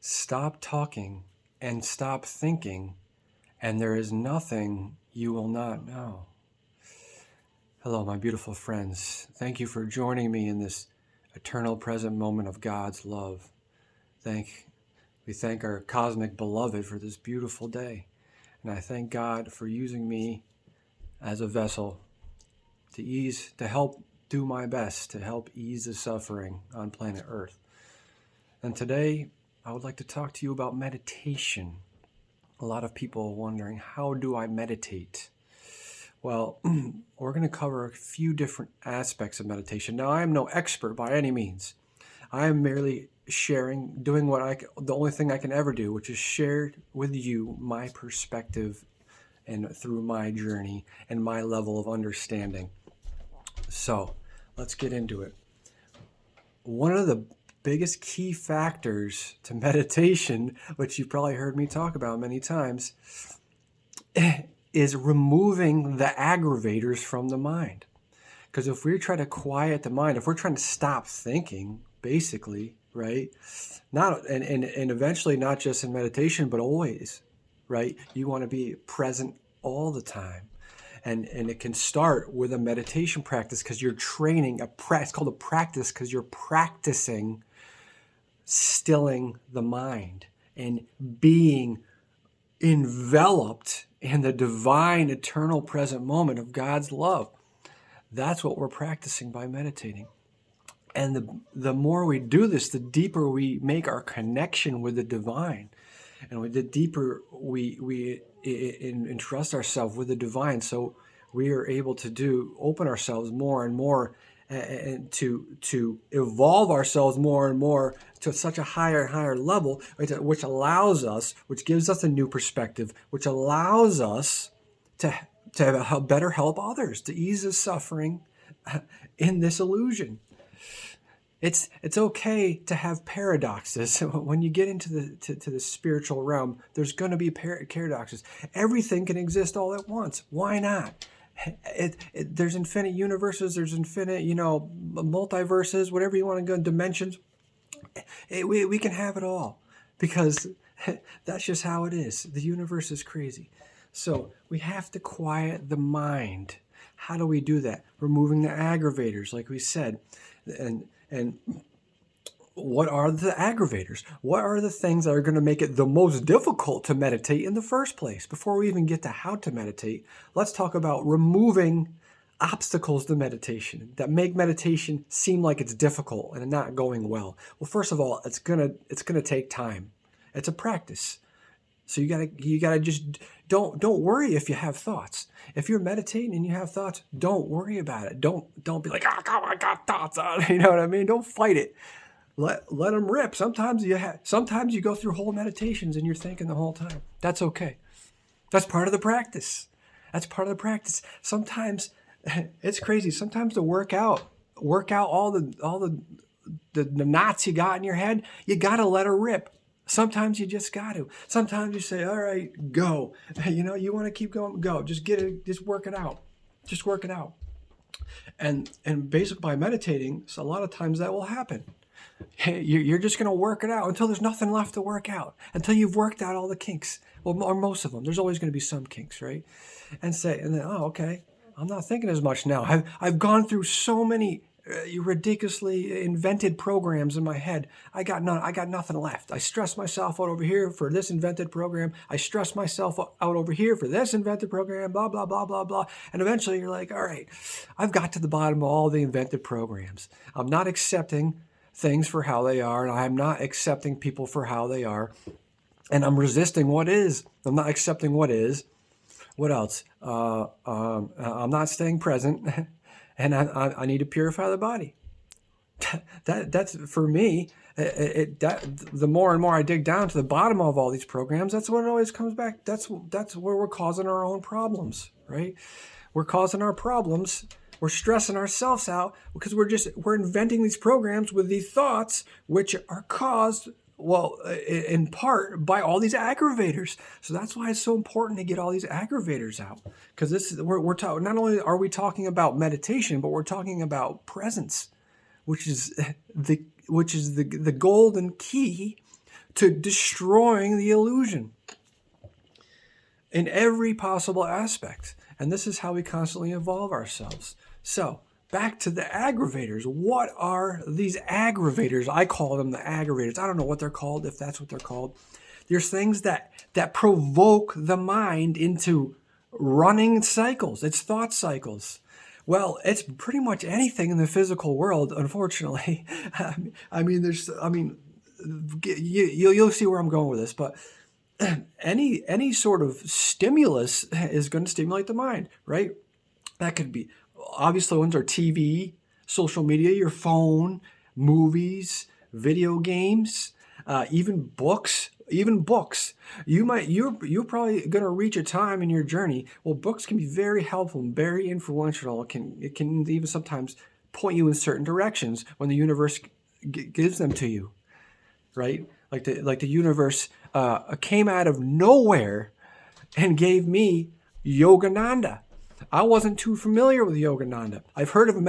Stop talking and stop thinking, and there is nothing you will not know. Hello, my beautiful friends. Thank you for joining me in this eternal present moment of God's love. We thank our cosmic beloved for this beautiful day. And I thank God for using me as a vessel to help do my best to help ease the suffering on planet Earth. And today, I would like to talk to you about meditation. A lot of people are wondering, how do I meditate? Well, we're going to cover a few different aspects of meditation. Now, I am no expert by any means. I am merely doing the only thing I can ever do, which is share with you my perspective and through my journey and my level of understanding. So, let's get into it. One of the biggest key factors to meditation, which you've probably heard me talk about many times, is removing the aggravators from the mind. Because if we try to quiet the mind, if we're trying to stop thinking, basically, right? And eventually not just in meditation, but always, right? You want to be present all the time. And it can start with a meditation practice because you're training it's called a practice because you're practicing stilling the mind and being enveloped in the divine, eternal, present moment of God's love. That's what we're practicing by meditating. And the more we do this, the deeper we make our connection with the divine. And the deeper we entrust ourselves with the divine, so we are able to open ourselves more and more and to evolve ourselves more and more to such a higher and higher level, which gives us a new perspective, which allows us to better help others, to ease the suffering in this illusion. It's okay to have paradoxes. When you get into the spiritual realm, there's going to be paradoxes. Everything can exist all at once. Why not? There's infinite universes. There's infinite, multiverses, whatever you want to go, dimensions. We can have it all because that's just how it is. The universe is crazy. So we have to quiet the mind. How do we do that? Removing the aggravators, like we said. And what are the aggravators? What are the things that are going to make it the most difficult to meditate in the first place? Before we even get to how to meditate, let's talk about removing obstacles to meditation that make meditation seem like it's difficult and not going well. Well, first of all, it's gonna take time. It's a practice. So you gotta just don't worry if you have thoughts. If you're meditating and you have thoughts, don't worry about it. Don't be like, oh God, I got thoughts on. You know what I mean? Don't fight it. Let them rip. Sometimes you go through whole meditations and you're thinking the whole time. That's okay. That's part of the practice. Sometimes it's crazy. Sometimes to work out all the knots you got in your head, you gotta let her rip. Sometimes you just got to. Sometimes you say, all right, go. You want to keep going, go. Just work it out. Just work it out. And basically by meditating, so a lot of times that will happen. You're just going to work it out until there's nothing left to work out, until you've worked out all the kinks, or most of them. There's always going to be some kinks, right? And then, oh, okay, I'm not thinking as much now. I've gone through so many ridiculously invented programs in my head. I got nothing left. I stress myself out over here for this invented program. I stress myself out over here for this invented program, blah, blah, blah, blah, blah. And eventually you're like, all right, I've got to the bottom of all the invented programs. I'm not accepting things for how they are, and I'm not accepting people for how they are. And I'm resisting what is. I'm not accepting what is. What else? I'm not staying present. And I need to purify the body. That's for me. The more and more I dig down to the bottom of all these programs, that's what it always comes back. That's where we're causing our own problems, right? We're causing our problems. We're stressing ourselves out because we're inventing these programs with these thoughts, which are caused, well, in part by all these aggravators. So that's why it's so important to get all these aggravators out, because we're talking. Not only are we talking about meditation, but we're talking about presence, which is the golden key to destroying the illusion in every possible aspect. And this is how we constantly evolve ourselves. So back to the aggravators. What are these aggravators? I call them the aggravators. I don't know what they're called, if that's what they're called. There's things that provoke the mind into running cycles. It's thought cycles. Well, it's pretty much anything in the physical world, unfortunately. You'll see where I'm going with this, but any sort of stimulus is going to stimulate the mind, right? That could be, obviously ones are TV, social media, your phone, movies, video games, even books. You're probably going to reach a time in your journey. Well, books can be very helpful and very influential. It can even sometimes point you in certain directions when the universe gives them to you, right? Like the universe came out of nowhere and gave me Yogananda. I wasn't too familiar with Yogananda. I've heard of him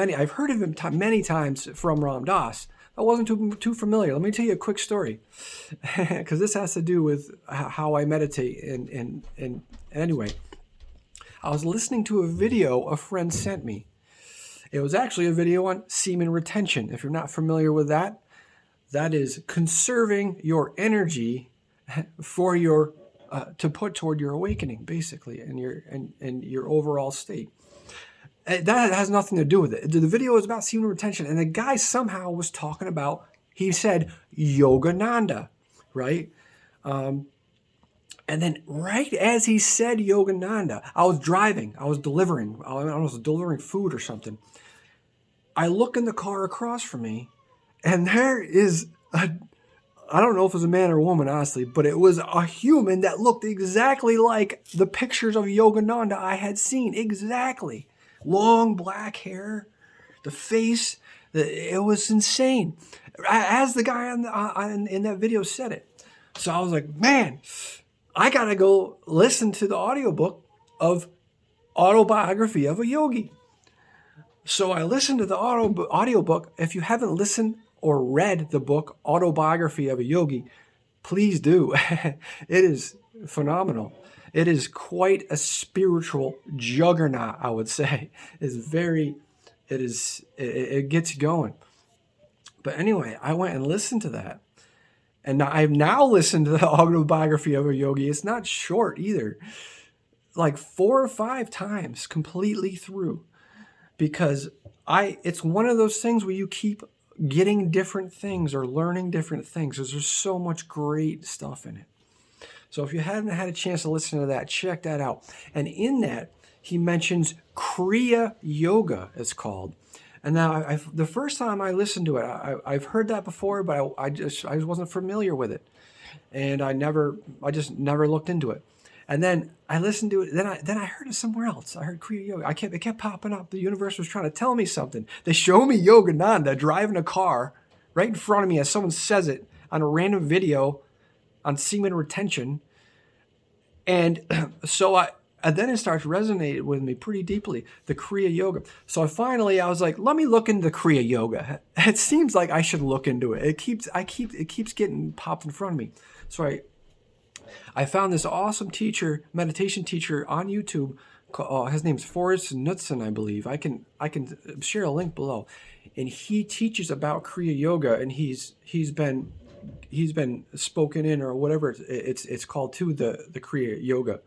many times from Ram Dass. I wasn't too familiar. Let me tell you a quick story, because this has to do with how I meditate. And anyway, I was listening to a video a friend sent me. It was actually a video on semen retention. If you're not familiar with that, that is conserving your energy for your to put toward your awakening, basically, and your overall state. That has nothing to do with it. The video is about semen retention, and the guy somehow was talking about, he said Yogananda, right? And then right as he said Yogananda, I was driving, I was delivering food or something. I look in the car across from me, and there is I don't know if it was a man or a woman, honestly, but it was a human that looked exactly like the pictures of Yogananda I had seen. Exactly. Long black hair, the face, it was insane. As the guy in that video said it. So I was like, man, I got to go listen to the audiobook of Autobiography of a Yogi. So I listened to the audiobook. If you haven't listened or read the book Autobiography of a Yogi, please do. It is phenomenal. It is quite a spiritual juggernaut, I would say. It gets you going. But anyway, I went and listened to that. And I've now listened to the Autobiography of a Yogi. It's not short either. Like 4 or 5 times completely through. Because it's one of those things where you keep getting different things or learning different things, because there's so much great stuff in it. So if you haven't had a chance to listen to that, check that out. And in that, he mentions Kriya Yoga, it's called. And now, the first time I listened to it, I've heard that before, but I just wasn't familiar with it, and I just never looked into it. And then I listened to it. Then I heard it somewhere else. I heard Kriya Yoga. It kept popping up. The universe was trying to tell me something. They show me Yogananda driving a car right in front of me as someone says it on a random video on semen retention. And so then it starts resonating with me pretty deeply, the Kriya Yoga. So finally I was like, let me look into the Kriya Yoga. It seems like I should look into it. It keeps getting popped in front of me. So I found this awesome meditation teacher on YouTube. His name's Forrest, I believe. I can share a link below. And he teaches about Kriya Yoga, and he's been spoken in, or whatever it's called, to the Kriya Yoga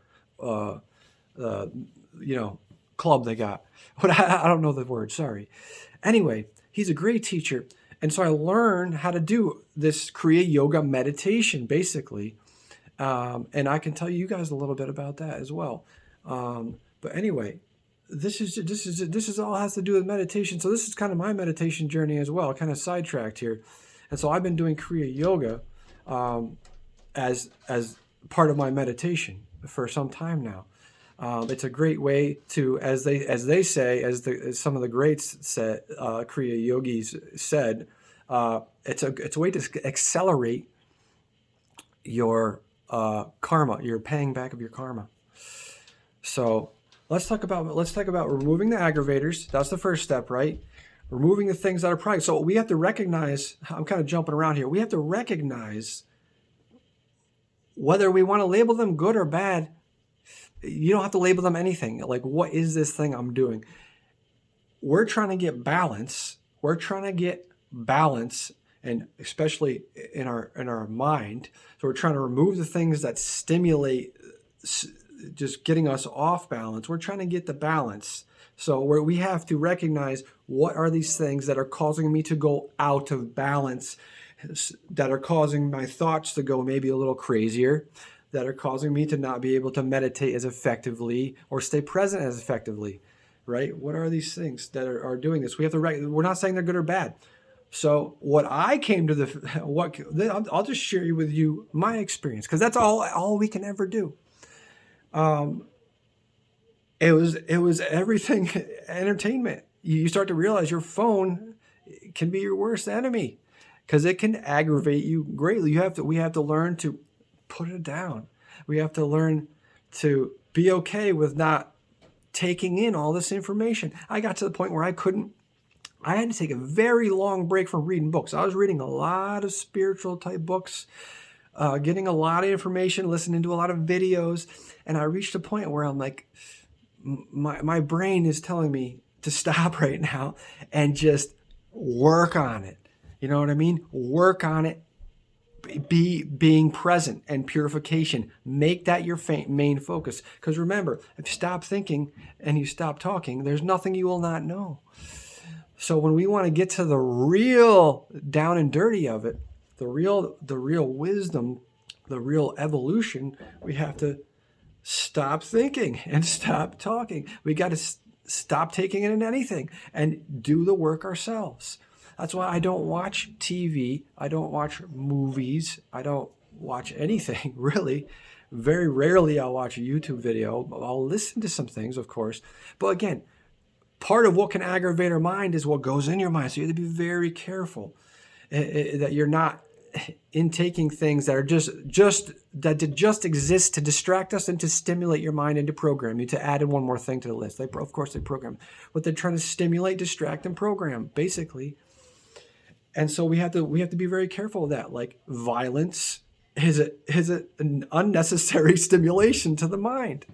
club they got. But I don't know the word, sorry. Anyway, he's a great teacher. And so I learned how to do this Kriya Yoga meditation, basically. And I can tell you guys a little bit about that as well. But anyway, this is all has to do with meditation. So this is kind of my meditation journey as well, kind of sidetracked here. And so I've been doing Kriya Yoga as part of my meditation for some time now. It's a great way to, as some of the greats said, Kriya Yogis said, it's a way to accelerate your karma, your paying back of your karma. So let's talk about removing the aggravators. That's the first step, right? Removing the things that are pride. So we have to recognize, I'm kind of jumping around here. We have to recognize whether we want to label them good or bad, you don't have to label them anything. Like, what is this thing I'm doing? We're trying to get balance. We're trying to get balance, and especially in our mind. So we're trying to remove the things that stimulate just getting us off balance. We're trying to get the balance. So we have to recognize, what are these things that are causing me to go out of balance, that are causing my thoughts to go maybe a little crazier, that are causing me to not be able to meditate as effectively or stay present as effectively, right? What are these things that are doing this? We have to, we're not saying they're good or bad. So what I came to I'll just share with you my experience, because that's all we can ever do. It was everything entertainment. You start to realize your phone can be your worst enemy, because it can aggravate you greatly. We have to learn to put it down. We have to learn to be okay with not taking in all this information. I got to the point where I had to take a very long break from reading books. I was reading a lot of spiritual type books, getting a lot of information, listening to a lot of videos. And I reached a point where I'm like, my brain is telling me to stop right now and just work on it. You know what I mean? Work on it. Being present and purification. Make that your main focus. Because remember, if you stop thinking and you stop talking, there's nothing you will not know. So when we want to get to the real down and dirty of it, the real wisdom, the real evolution, we have to stop thinking and stop talking. We got to stop taking in anything and do the work ourselves. That's why I don't watch TV. I don't watch movies. I don't watch anything, really. Very rarely I'll watch a YouTube video. I'll listen to some things, of course. But again, part of what can aggravate our mind is what goes in your mind. So you have to be very careful that you're not intaking things that are just exist to distract us and to stimulate your mind and to program you, to add in one more thing to the list. Of course they program. But they're trying to stimulate, distract, and program, basically. And so we have to be very careful of that. Like, violence is an unnecessary stimulation to the mind,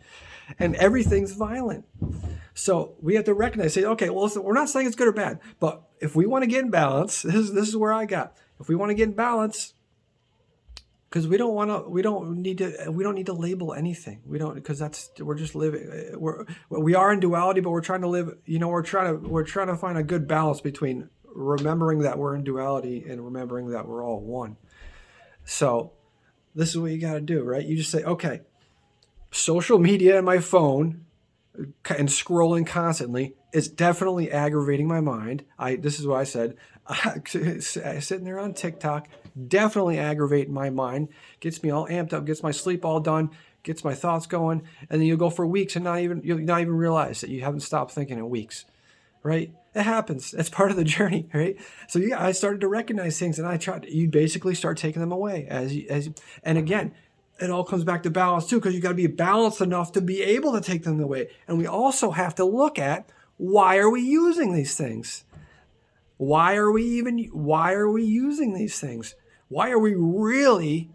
and everything's violent. So we have to recognize, say, okay, well, listen, we're not saying it's good or bad, but if we want to get in balance, this is where I got. If we want to get in balance, because we don't need to label anything. We don't, because we're just living. We are in duality, but we're trying to live. We're trying to find a good balance between remembering that we're in duality and remembering that we're all one. So this is what you got to do, right? You just say, okay, social media and my phone and scrolling constantly is definitely aggravating my mind. This is what I said. Sitting there on TikTok, definitely aggravating my mind, gets me all amped up, gets my sleep all done, gets my thoughts going, and then you'll go for weeks and you'll not even realize that you haven't stopped thinking in weeks, right? It happens. It's part of the journey, right? So yeah, I started to recognize things, and you basically start taking them away and again, it all comes back to balance too, because you got to be balanced enough to be able to take them away. And we also have to look at, why are we using these things? Why are we using these things? Why are we really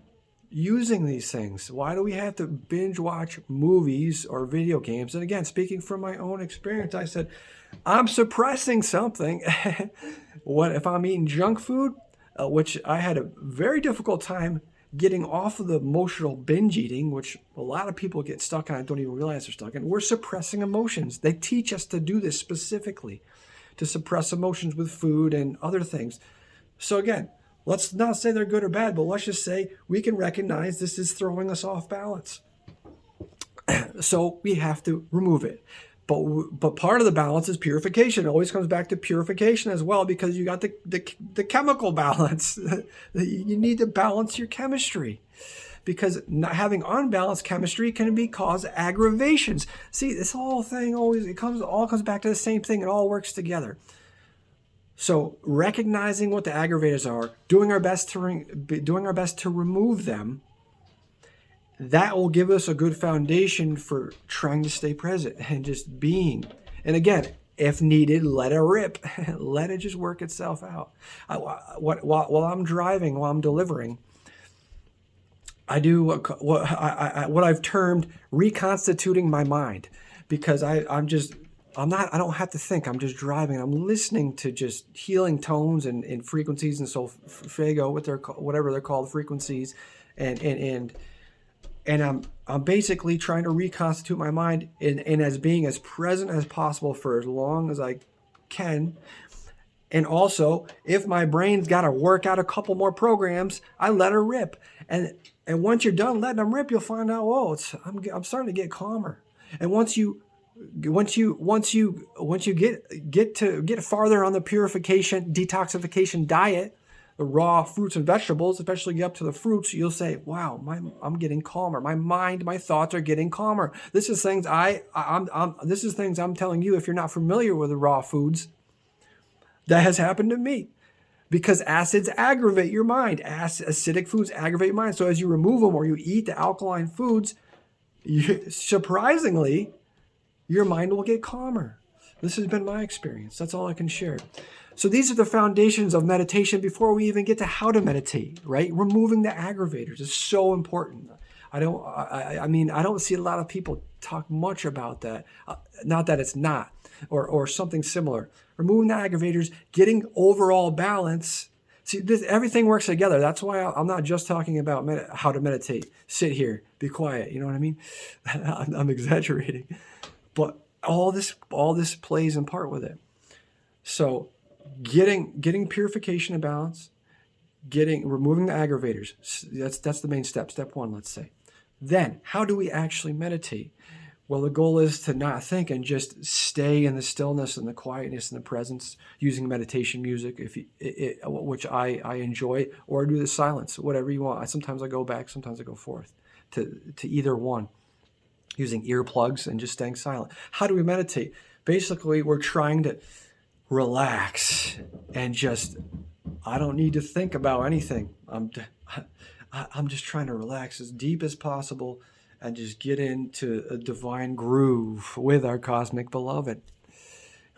using these things? Why do we have to binge watch movies or video games? And again, speaking from my own experience, I said, I'm suppressing something. What if I'm eating junk food, which I had a very difficult time getting off of the emotional binge eating, which a lot of people get stuck on and don't even realize they're stuck in. We're suppressing emotions. They teach us to do this specifically, to suppress emotions with food and other things. So again, let's not say they're good or bad, but let's just say we can recognize this is throwing us off balance. So we have to remove it. But part of the balance is purification. It always comes back to purification as well, because you got the chemical balance. You need to balance your chemistry, because not having unbalanced chemistry can cause aggravations. See, this whole thing all comes back to the same thing. It all works together. So recognizing what the aggravators are, doing our best to remove them, that will give us a good foundation for trying to stay present and just being. And again, if needed, let it rip. Let it just work itself out. While I'm driving, while I'm delivering, I do what I've termed reconstituting my mind, because I don't have to think. I'm just driving. I'm listening to just healing tones and frequencies and solfego, whatever they're called, frequencies, and I'm basically trying to reconstitute my mind and as being as present as possible for as long as I can. And also, if my brain's got to work out a couple more programs, I let her rip. And once you're done letting them rip, you'll find out, I'm starting to get calmer. And once you get farther on the purification, detoxification diet, the raw fruits and vegetables, especially get up to the fruits, you'll say, wow, I'm getting calmer. My mind, my thoughts are getting calmer. This is things I'm telling you, if you're not familiar with the raw foods, that has happened to me. Because acids aggravate your mind. Acidic foods aggravate your mind. So as you remove them or you eat the alkaline foods, surprisingly, your mind will get calmer. This has been my experience. That's all I can share. So these are the foundations of meditation before we even get to how to meditate, right? Removing the aggravators is so important. I don't see a lot of people talk much about that. Not that it's not, or something similar. Removing the aggravators, getting overall balance. See, everything works together. That's why I'm not just talking about how to meditate. Sit here, be quiet. You know what I mean? I'm exaggerating, but all this plays in part with it. So, getting purification and balance, removing the aggravators. That's the main step. Step one, let's say. Then, how do we actually meditate? Well, the goal is to not think and just stay in the stillness and the quietness and the presence, using meditation music, which I enjoy, or do the silence, whatever you want. Sometimes I go back, sometimes I go forth to either one, using earplugs and just staying silent. How do we meditate? Basically, we're trying to relax and I don't need to think about anything. I'm just trying to relax as deep as possible and just get into a divine groove with our cosmic beloved.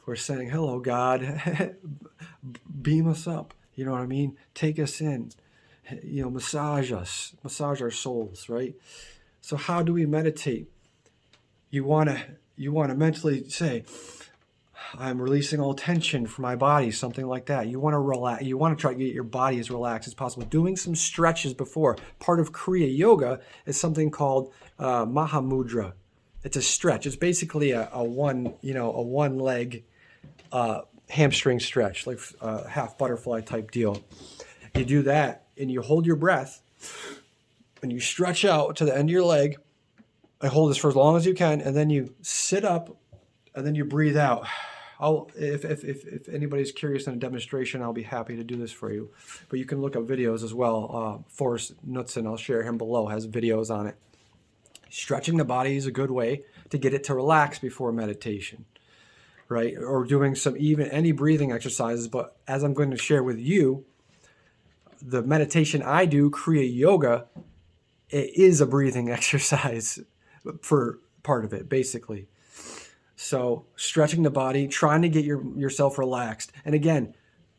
We're saying, hello, God, beam us up. You know what I mean? Take us in, massage us, massage our souls, right? So how do we meditate? You want to mentally say, I'm releasing all tension from my body, something like that. You want to relax. You want to try to get your body as relaxed as possible. Doing some stretches before. Part of Kriya Yoga is something called Mahamudra. It's a stretch. It's basically a one leg hamstring stretch, like a half butterfly type deal. You do that and you hold your breath and you stretch out to the end of your leg. I hold this for as long as you can, and then you sit up and then you breathe out. If anybody's curious in a demonstration, I'll be happy to do this for you. But you can look up videos as well. Forrest, I'll share him below, has videos on it. Stretching the body is a good way to get it to relax before meditation, right? Or doing any breathing exercises. But as I'm going to share with you, the meditation I do, Kriya Yoga, it is a breathing exercise for part of it, basically. So stretching the body, trying to get yourself relaxed. And again,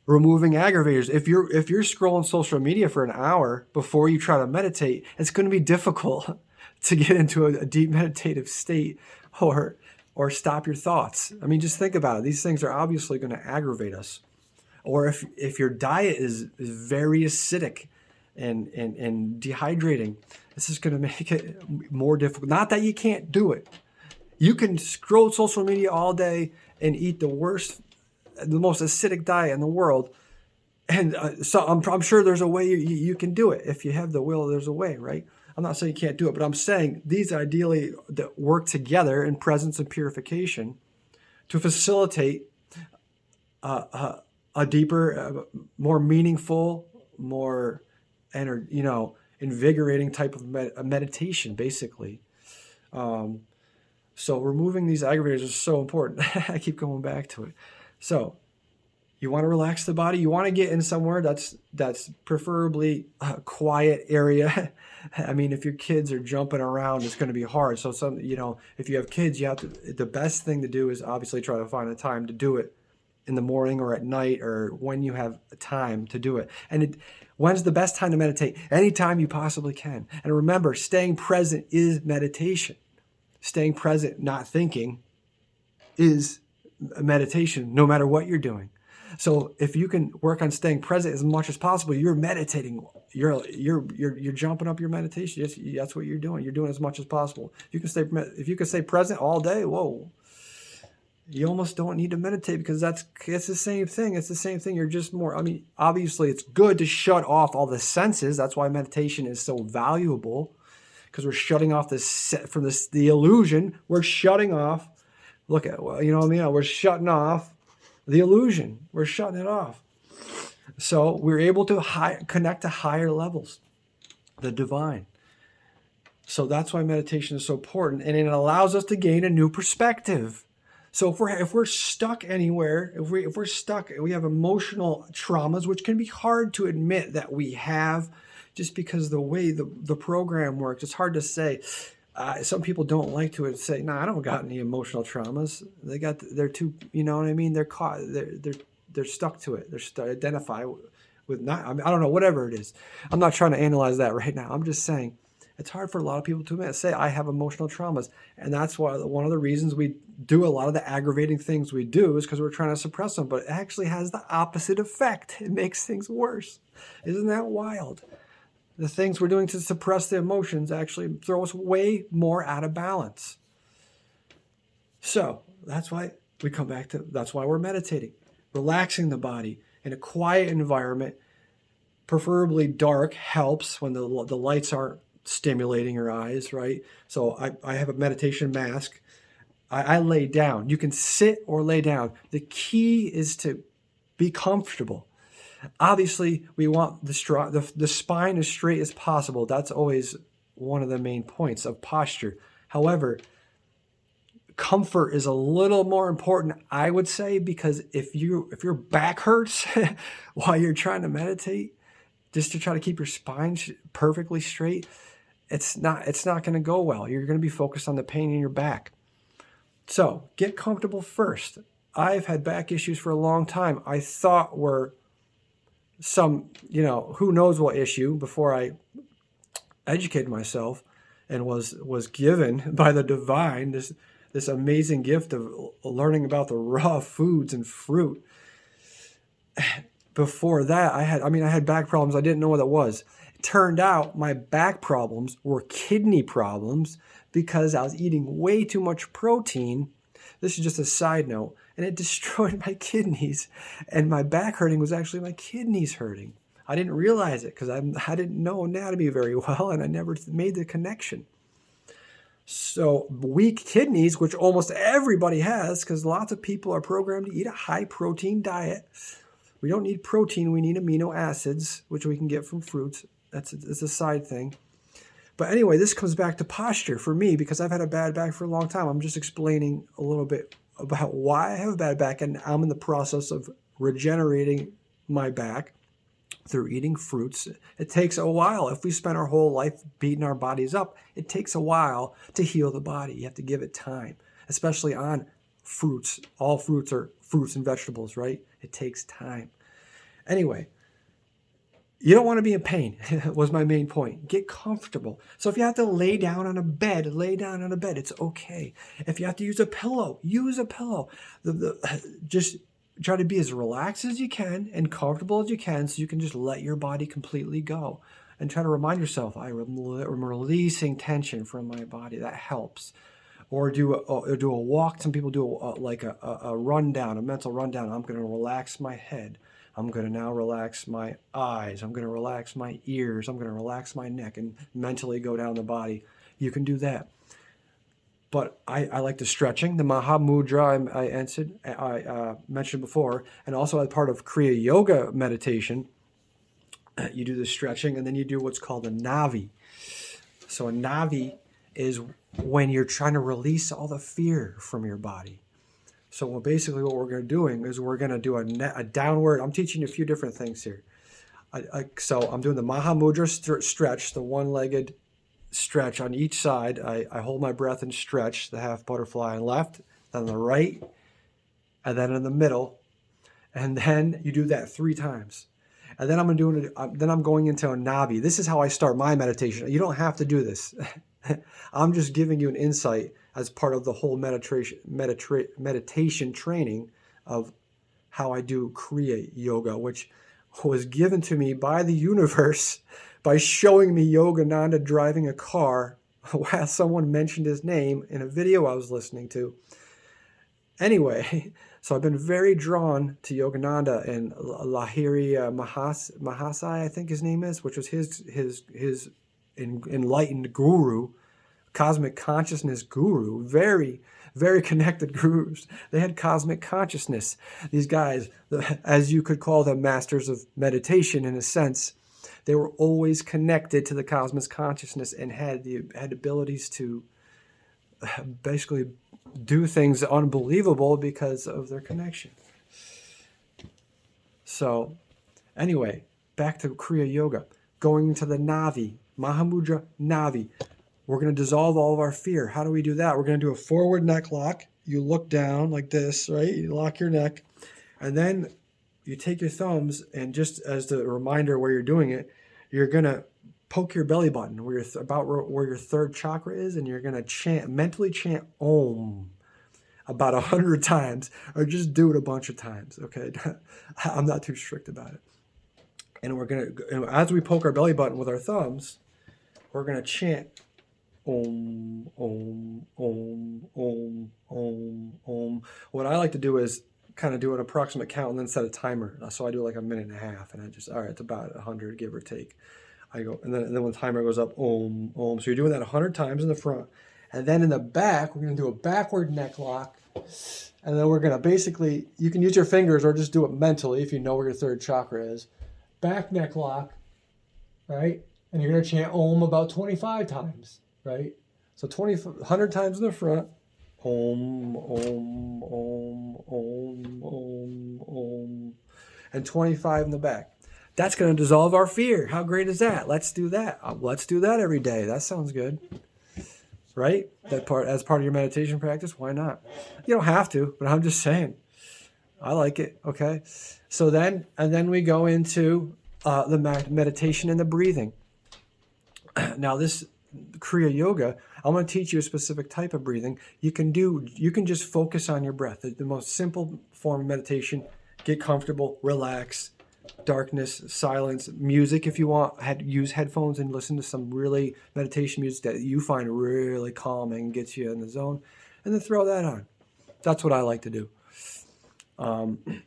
removing aggravators. If you're scrolling social media for an hour before you try to meditate, it's going to be difficult to get into a deep meditative state or stop your thoughts. I mean, just think about it. These things are obviously going to aggravate us. Or if your diet is very acidic and dehydrating, this is going to make it more difficult. Not that you can't do it. You can scroll social media all day and eat the most acidic diet in the world. And so I'm sure there's a way you can do it. If you have the will, there's a way, right? I'm not saying you can't do it, but I'm saying these ideally that work together in presence and purification to facilitate a deeper, more meaningful, more invigorating type of meditation, basically. So removing these aggravators is so important. I keep going back to it. So you want to relax the body. You want to get in somewhere that's preferably a quiet area. I mean, if your kids are jumping around, it's going to be hard. So if you have kids, the best thing to do is obviously try to find a time to do it in the morning or at night or when you have time to do it. And When's the best time to meditate? Anytime you possibly can. And remember, staying present is meditation. Staying present, not thinking, is meditation, no matter what you're doing. So if you can work on staying present as much as possible, you're meditating. You're jumping up your meditation. That's what you're doing. You're doing as much as possible. If you can stay present all day, whoa, you almost don't need to meditate, because it's the same thing. It's the same thing. You're just more. I mean, obviously, it's good to shut off all the senses. That's why meditation is so valuable, because we're shutting off the illusion. We're shutting off. Look at, you know what I mean? We're shutting off the illusion. We're shutting it off. So we're able to connect to higher levels, the divine. So that's why meditation is so important, and it allows us to gain a new perspective. So if we're stuck anywhere, if we're stuck, we have emotional traumas, which can be hard to admit that we have, just because the way the program works. It's hard to say. Some people don't like to say, "No, I don't got any emotional traumas." They're too, you know what I mean? They're caught. They're stuck to it. They're identify with not. I mean, I don't know, whatever it is. I'm not trying to analyze that right now. I'm just saying it's hard for a lot of people to admit. Say, I have emotional traumas, and that's why one of the reasons we do a lot of the aggravating things we do is because we're trying to suppress them. But it actually has the opposite effect. It makes things worse. Isn't that wild? The things we're doing to suppress the emotions actually throw us way more out of balance. So that's why we come back to, that's why we're meditating. Relaxing the body in a quiet environment, preferably dark, helps when the lights aren't stimulating your eyes, right? So I have a meditation mask. I lay down. You can sit or lay down. The key is to be comfortable. Obviously, we want the spine as straight as possible. That's always one of the main points of posture. However, comfort is a little more important, I would say, because if your back hurts while you're trying to meditate, just to try to keep your spine perfectly straight, it's not going to go well. You're going to be focused on the pain in your back. So get comfortable first. I've had back issues for a long time. I thought were some, who knows what issue, before I educated myself and was given by the divine this amazing gift of learning about the raw foods and fruit. Before that, I had back problems. I didn't know what it was. It turned out my back problems were kidney problems because I was eating way too much protein. This is just a side note. And it destroyed my kidneys. And my back hurting was actually my kidneys hurting. I didn't realize it because I didn't know anatomy very well, and I never made the connection. So weak kidneys, which almost everybody has, because lots of people are programmed to eat a high-protein diet. We don't need protein. We need amino acids, which we can get from fruits. It's a side thing. But anyway, this comes back to posture for me, because I've had a bad back for a long time. I'm just explaining a little bit about why I have a bad back, and I'm in the process of regenerating my back through eating fruits. It takes a while. If we spend our whole life beating our bodies up, it takes a while to heal the body. You have to give it time, especially on fruits. All fruits are fruits and vegetables, right? It takes time. Anyway, you don't want to be in pain, was my main point. Get comfortable. So if you have to lay down on a bed, lay down on a bed. It's okay. If you have to use a pillow, use a pillow. Just try to be as relaxed as you can and comfortable as you can, so you can just let your body completely go. And try to remind yourself, I'm releasing tension from my body. That helps. Or do a walk. Some people do a rundown, a mental rundown. I'm going to relax my head. I'm going to now relax my eyes. I'm going to relax my ears. I'm going to relax my neck, and mentally go down the body. You can do that. But I like the stretching, the Mahamudra I mentioned before, and also as part of Kriya Yoga meditation, you do the stretching, and then you do what's called a Navi. So a Navi is when you're trying to release all the fear from your body. So basically what we're going to do is we're going to do a downward. I'm teaching you a few different things here. So I'm doing the Mahamudra stretch, the one-legged stretch on each side. I hold my breath and stretch the half butterfly on left, then the right, and then in the middle. And then you do that 3 times. And then I'm going into a Navi. This is how I start my meditation. You don't have to do this. I'm just giving you an insight as part of the whole meditation training of how I do Kriya Yoga, which was given to me by the universe by showing me Yogananda driving a car while someone mentioned his name in a video I was listening to. Anyway, so I've been very drawn to Yogananda and Lahiri Mahasai, I think his name is, which was his enlightened guru, cosmic consciousness guru, very, very connected gurus. They had cosmic consciousness. These guys, as you could call them, masters of meditation in a sense, they were always connected to the cosmic consciousness and had abilities to basically do things unbelievable because of their connection. So anyway, back to Kriya Yoga, going into the Navi, Mahamudra Navi. We're going to dissolve all of our fear. How do we do that? We're going to do a forward neck lock. You look down like this, right? You lock your neck, and then you take your thumbs, and just as the reminder where you're doing it, you're going to poke your belly button where where your third chakra is, and you're going to mentally chant Om about 100 times, or just do it a bunch of times, okay? I'm not too strict about it. And as we poke our belly button with our thumbs, we're going to chant Om, Om, Om, Om, Om, Om. What I like to do is kind of do an approximate count and then set a timer. So I do like a minute and a half, and all right, it's about 100, give or take. I go, and then when the timer goes up, Om, Om. So you're doing that 100 times in the front. And then in the back, we're going to do a backward neck lock. And then we're going to basically, you can use your fingers or just do it mentally if you know where your third chakra is. Back neck lock, right? And you're going to chant Om about 25 times, right? So 100 times in the front. Om, Om, Om, Om, Om, Om. And 25 in the back. That's going to dissolve our fear. How great is that? Let's do that. Let's do that every day. That sounds good. Right? As part of your meditation practice, why not? You don't have to, but I'm just saying. I like it. Okay. So then we go into the meditation and the breathing. Now this Kriya Yoga, I'm going to teach you a specific type of breathing. You can just focus on your breath. The most simple form of meditation. Get comfortable, relax, darkness, silence, music if you want. Use headphones and listen to some really meditation music that you find really calming, gets you in the zone, and then throw that on. That's what I like to do. And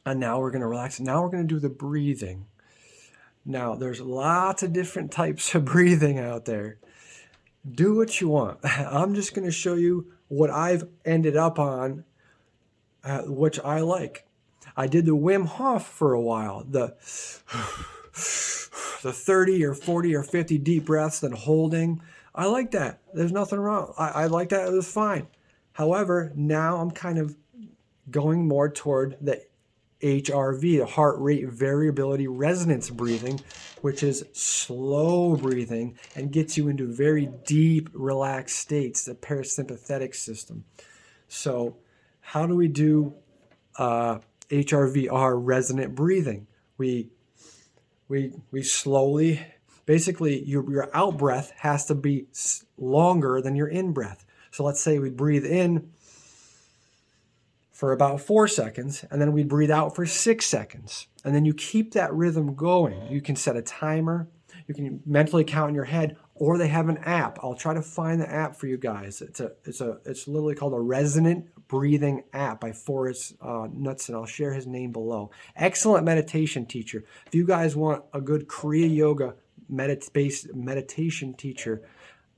now we're going to relax. Now we're going to do the breathing. Now, there's lots of different types of breathing out there. Do what you want. I'm just going to show you what I've ended up on, which I like. I did the Wim Hof for a while, the 30 or 40 or 50 deep breaths, then holding. I like that. There's nothing wrong. I like that. It was fine. However, now I'm kind of going more toward the HRV, the heart rate variability resonance breathing, which is slow breathing and gets you into very deep, relaxed states, the parasympathetic system. So how do we do HRVR resonant breathing? We slowly, basically your out breath has to be longer than your in breath. So let's say we breathe in for about 4 seconds, and then we breathe out for 6 seconds. And then you keep that rhythm going. You can set a timer. You can mentally count in your head, or they have an app. I'll try to find the app for you guys. It's literally called a Resonant Breathing app by Forrest Knudsen. I'll share his name below. Excellent meditation teacher. If you guys want a good Kriya Yoga based meditation teacher,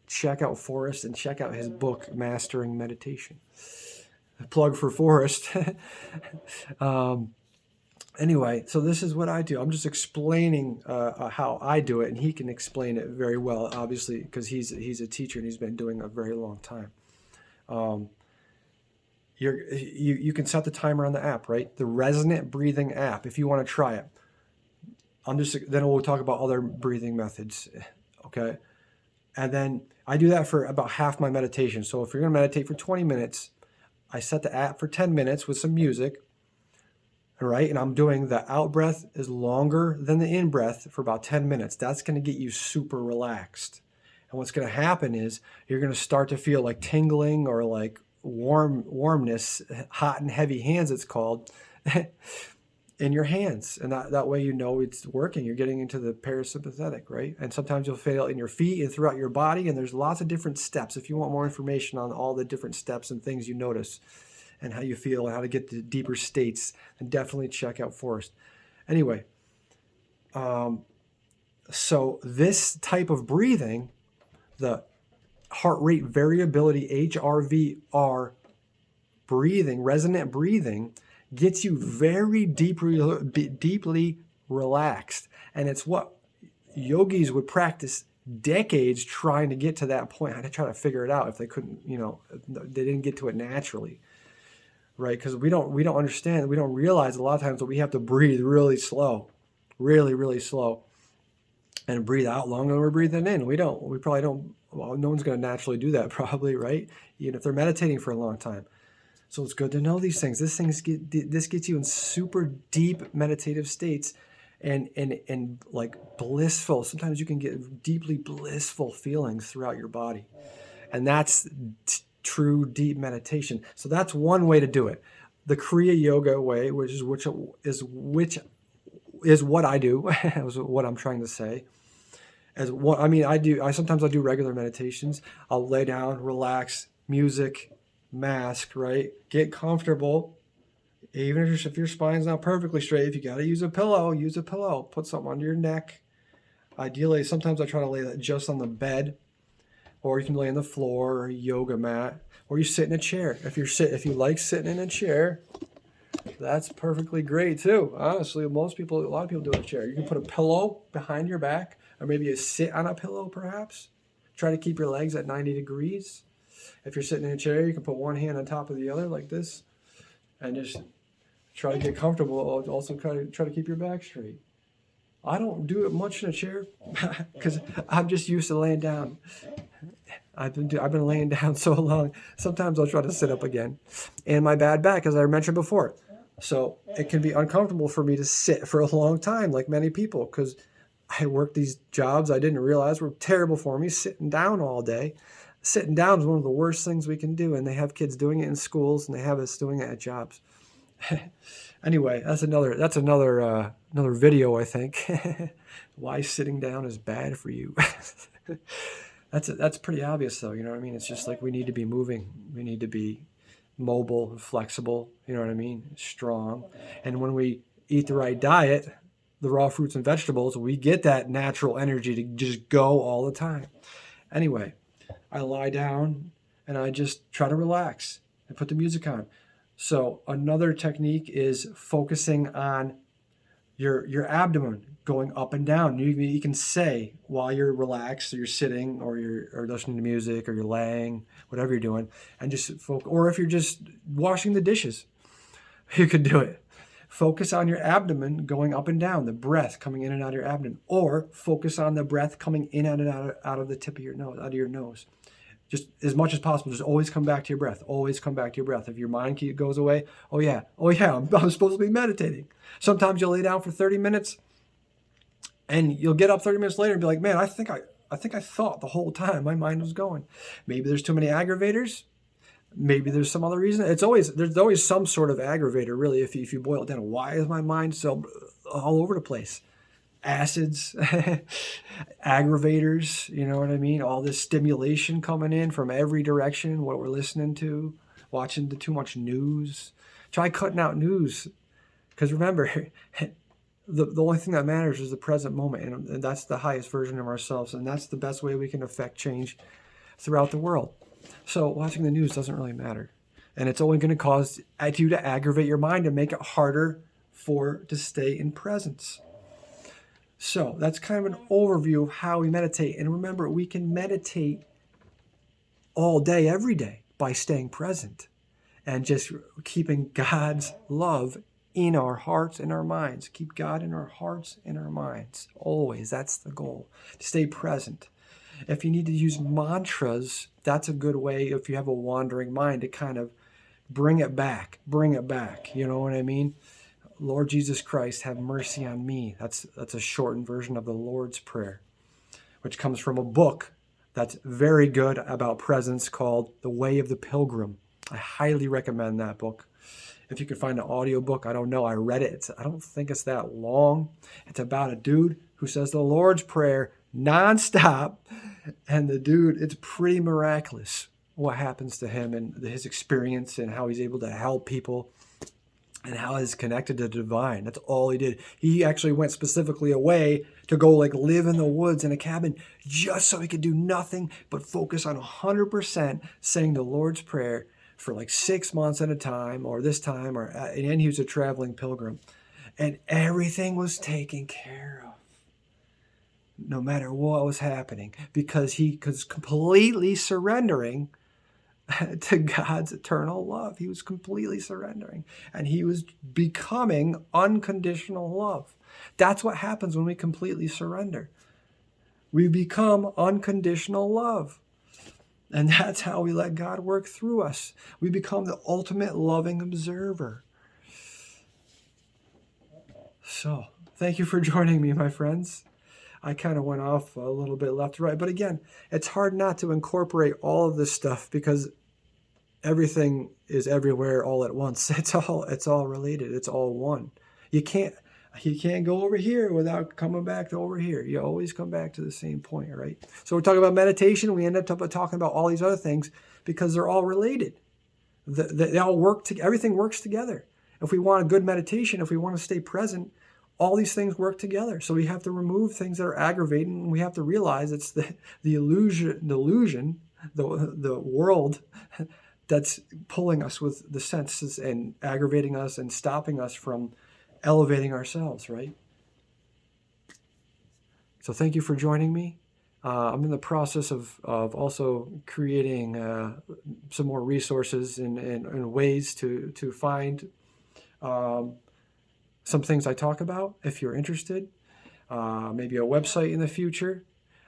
check out Forrest and check out his book, Mastering Meditation. Plug for Forrest. Anyway, so this is what I do. I'm just explaining how I do it, and he can explain it very well, obviously, because he's a teacher and he's been doing it a very long time. You can set the timer on the app, right? The Resonant Breathing app, if you want to try it. Then we'll talk about other breathing methods, okay? And then I do that for about half my meditation. So if you're going to meditate for 20 minutes, I set the app for 10 minutes with some music, all right? And I'm doing the out breath is longer than the in breath for about 10 minutes. That's going to get you super relaxed. And what's going to happen is you're going to start to feel like tingling or like warmness, hot and heavy hands, it's called, in your hands. And that way you know it's working. You're getting into the parasympathetic, right? And sometimes you'll feel it in your feet and throughout your body. And there's lots of different steps. If you want more information on all the different steps and things you notice and how you feel and how to get to deeper states, then definitely check out Forrest. Anyway, so this type of breathing, the heart rate variability, Hrv-r breathing, resonant breathing, gets you very deeply relaxed. And it's what yogis would practice decades trying to get to that point. I had to try to figure it out if they couldn't, they didn't get to it naturally, right? Because we don't understand, we don't realize a lot of times that we have to breathe really slow, really, really slow, and breathe out longer than we're breathing in. We probably don't, well, no one's going to naturally do that probably, right? Even if they're meditating for a long time. So it's good to know these things. This gets you in super deep meditative states and like blissful. Sometimes you can get deeply blissful feelings throughout your body. And that's true deep meditation. So that's one way to do it. The Kriya Yoga way, which is what I do, is what I'm trying to say. Sometimes I do regular meditations. I'll lay down, relax, music, mask, right? Get comfortable. Even if your spine's not perfectly straight, if you got to use a pillow, use a pillow. Put something under your neck. Ideally, sometimes I try to lay that just on the bed, or you can lay on the floor or a yoga mat, or you sit in a chair. If you like sitting in a chair, that's perfectly great too. Honestly, a lot of people do it in a chair. You can put a pillow behind your back, or maybe you sit on a pillow perhaps. Try to keep your legs at 90 degrees. If you're sitting in a chair, you can put one hand on top of the other like this and just try to get comfortable. Also try to keep your back straight. I don't do it much in a chair because I'm just used to laying down. I've been laying down so long. Sometimes I'll try to sit up again. And my bad back, as I mentioned before. So it can be uncomfortable for me to sit for a long time, like many people, because I work these jobs I didn't realize were terrible for me, sitting down all day. Sitting down is one of the worst things we can do, and they have kids doing it in schools, and they have us doing it at jobs. Anyway, that's another video, I think. Why sitting down is bad for you. That's pretty obvious, though. You know what I mean? It's just like we need to be moving. We need to be mobile and flexible. You know what I mean? Strong. And when we eat the right diet, the raw fruits and vegetables, we get that natural energy to just go all the time. Anyway, I lie down and I just try to relax and put the music on. So another technique is focusing on your abdomen, going up and down. You can say while you're relaxed, or you're sitting, or you're listening to music, or you're laying, whatever you're doing, and just focus. Or if you're just washing the dishes, you could do it. Focus on your abdomen going up and down, the breath coming in and out of your abdomen, or focus on the breath coming in and out of the tip of your nose, out of your nose. Just as much as possible, just always come back to your breath. Always come back to your breath. If your mind goes away, oh yeah, I'm supposed to be meditating. Sometimes you'll lay down for 30 minutes and you'll get up 30 minutes later and be like, man, I think I thought the whole time my mind was going. Maybe there's too many aggravators. Maybe there's some other reason. There's always some sort of aggravator, really, if you boil it down. Why is my mind so all over the place? Acids, aggravators, you know what I mean? All this stimulation coming in from every direction, what we're listening to, watching too much news. Try cutting out news. Because remember, the only thing that matters is the present moment. And that's the highest version of ourselves. And that's the best way we can affect change throughout the world. So watching the news doesn't really matter. And it's only going to cause you to aggravate your mind and make it harder to stay in presence. So that's kind of an overview of how we meditate. And remember, we can meditate all day, every day, by staying present and just keeping God's love in our hearts and our minds. Keep God in our hearts and our minds. Always. That's the goal. Stay present. If you need to use mantras, that's a good way, if you have a wandering mind, to kind of bring it back. You know what I mean? Lord Jesus Christ, have mercy on me. That's a shortened version of the Lord's Prayer, which comes from a book that's very good about presence called The Way of the Pilgrim. I highly recommend that book. If you can find an audiobook, I don't know. I read it. I don't think it's that long. It's about a dude who says the Lord's Prayer nonstop. And the dude, it's pretty miraculous what happens to him and his experience and how he's able to help people and how he's connected to the divine. That's all he did. He actually went specifically away to go like live in the woods in a cabin just so he could do nothing but focus on 100% saying the Lord's Prayer for like 6 months at a time, or this time, and he was a traveling pilgrim. And everything was taken care of, no matter what was happening, because he was completely surrendering to God's eternal love. He was completely surrendering, and he was becoming unconditional love. That's what happens when we completely surrender. We become unconditional love. And that's how we let God work through us. We become the ultimate loving observer. So, thank you for joining me, my friends. I kind of went off a little bit left to right. But again, it's hard not to incorporate all of this stuff because everything is everywhere all at once. It's all related. It's all one. You can't go over here without coming back to over here. You always come back to the same point, right? So we're talking about meditation. We end up talking about all these other things because they're all related. They all work everything works together. If we want a good meditation, if we want to stay present, all these things work together. So we have to remove things that are aggravating, and we have to realize it's the illusion, the world that's pulling us with the senses and aggravating us and stopping us from elevating ourselves, right? So thank you for joining me. I'm in the process of also creating some more resources and ways to find some things I talk about if you're interested. Maybe a website in the future.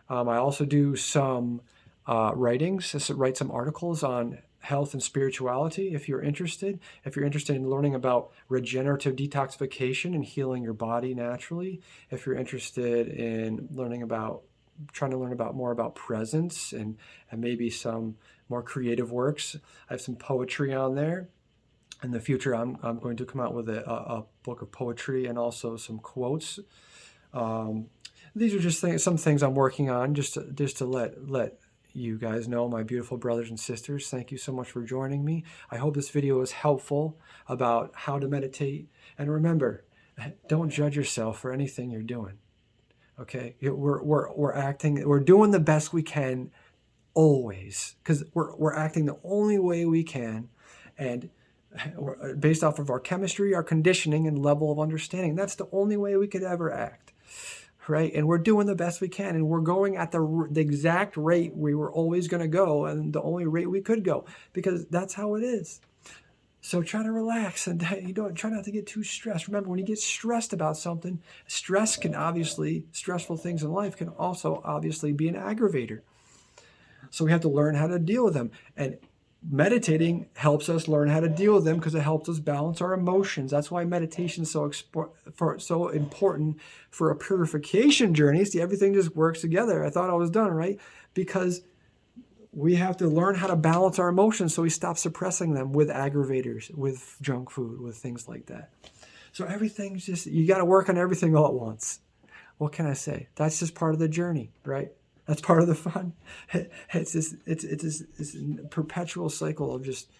I also do some writings, write some articles on health and spirituality if you're interested. If you're interested in learning about regenerative detoxification and healing your body naturally, if you're interested in trying to learn more about presence and maybe some more creative works, I have some poetry on there. In the future, I'm going to come out with a book of poetry and also some quotes. These are just some things I'm working on just to let you guys know, my beautiful brothers and sisters. Thank you so much for joining me. I hope this video was helpful about how to meditate. And remember, don't judge yourself for anything you're doing. Okay, we're doing the best we can always, because we're acting the only way we can, and based off of our chemistry, our conditioning, and level of understanding. That's the only way we could ever act, right? And we're doing the best we can, and we're going at the exact rate we were always going to go, and the only rate we could go, because that's how it is. So try to relax and try not to get too stressed. Remember, when you get stressed about something, stressful things in life can also obviously be an aggravator. So we have to learn how to deal with them. And meditating helps us learn how to deal with them because it helps us balance our emotions. That's why meditation is so important for a purification journey. See, everything just works together. I thought I was done, right? Because we have to learn how to balance our emotions so we stop suppressing them with aggravators, with junk food, with things like that. So everything's just, you got to work on everything all at once. What can I say? That's just part of the journey, right? That's part of the fun. It's this perpetual cycle of just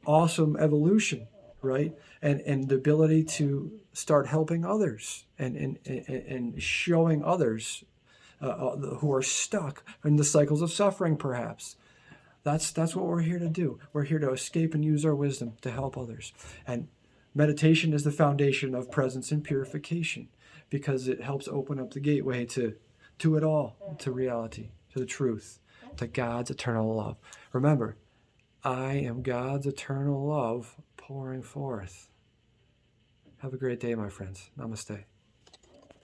awesome evolution, right? And the ability to start helping others and showing others who are stuck in the cycles of suffering, perhaps. That's what we're here to do. We're here to escape and use our wisdom to help others. And meditation is the foundation of presence and purification because it helps open up the gateway to it all, to reality, to the truth, to God's eternal love. Remember, I am God's eternal love pouring forth. Have a great day, my friends. Namaste.